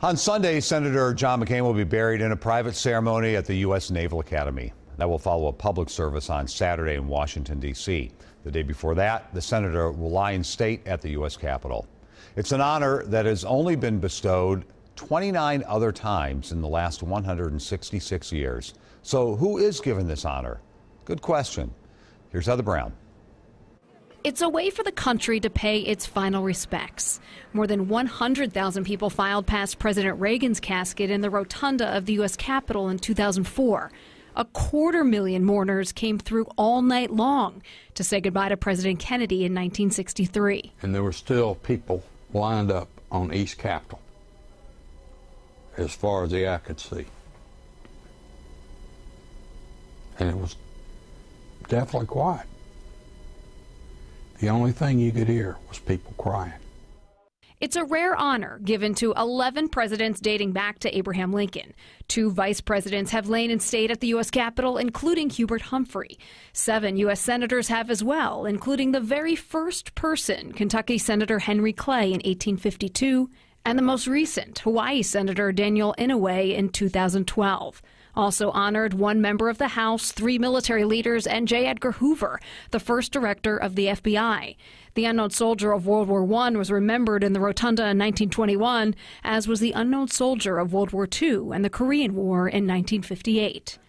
On Sunday, Senator John McCain will be buried in a private ceremony at the U.S. Naval Academy. That will follow a public service on Saturday in Washington, D.C. The day before that, the senator will lie in state at the U.S. Capitol. It's an honor that has only been bestowed 29 other times in the last 166 years. So who is given this honor? Good question. Here's Heather Brown. It's a way for the country to pay its final respects. More than 100,000 people filed past President Reagan's casket in the rotunda of the U.S. Capitol in 2004. 250,000 mourners came through all night long to say goodbye to President Kennedy in 1963. And there were still people lined up on East Capitol as far as the eye could see. And it was definitely quiet. The only thing you could hear was people crying. It's a rare honor given to 11 presidents dating back to Abraham Lincoln. 2 vice presidents have lain in state at the U.S. Capitol, including Hubert Humphrey. 7 U.S. senators have as well, including the very first person, Kentucky Senator Henry Clay in 1852, and the most recent, Hawaii Senator Daniel Inouye in 2012. Also honored 1 member of the House, 3 military leaders, and J. Edgar Hoover, the first director of the FBI. The unknown soldier of World War I was remembered in the rotunda in 1921, as was the unknown soldier of World War II and the Korean War in 1958.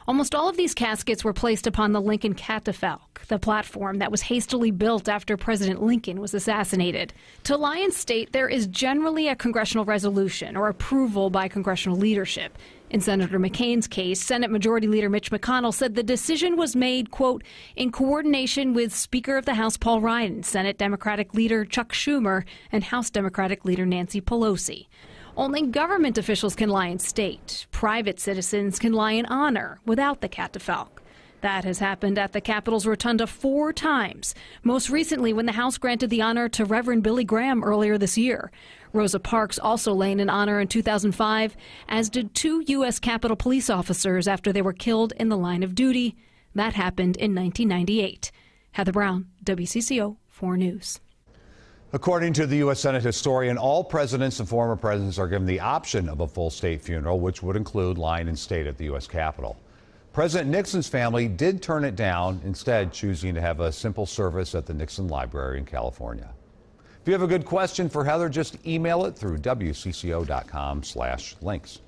Almost all of these caskets were placed upon the Lincoln catafalque, the platform that was hastily built after President Lincoln was assassinated. To lie in state, there is generally a congressional resolution or approval by congressional leadership. In Senator McCain's case, Senate Majority Leader Mitch McConnell said the decision was made, quote, in coordination with Speaker of the House Paul Ryan, Senate Democratic Leader Chuck Schumer, and House Democratic Leader Nancy Pelosi. Only government officials can lie in state. Private citizens can lie in honor without the catafalque. That has happened at the Capitol's rotunda 4 times, most recently when the House granted the honor to Reverend Billy Graham earlier this year. Rosa Parks also lay in honor in 2005, as did 2 U.S. Capitol police officers after they were killed in the line of duty. That happened in 1998. Heather Brown, WCCO 4 News. According to the U.S. Senate historian, all presidents and former presidents are given the option of a full state funeral, which would include lying in state at the U.S. Capitol. President Nixon's family did turn it down, instead choosing to have a simple service at the Nixon Library in California. If you have a good question for Heather, just email it through WCCO.com/links.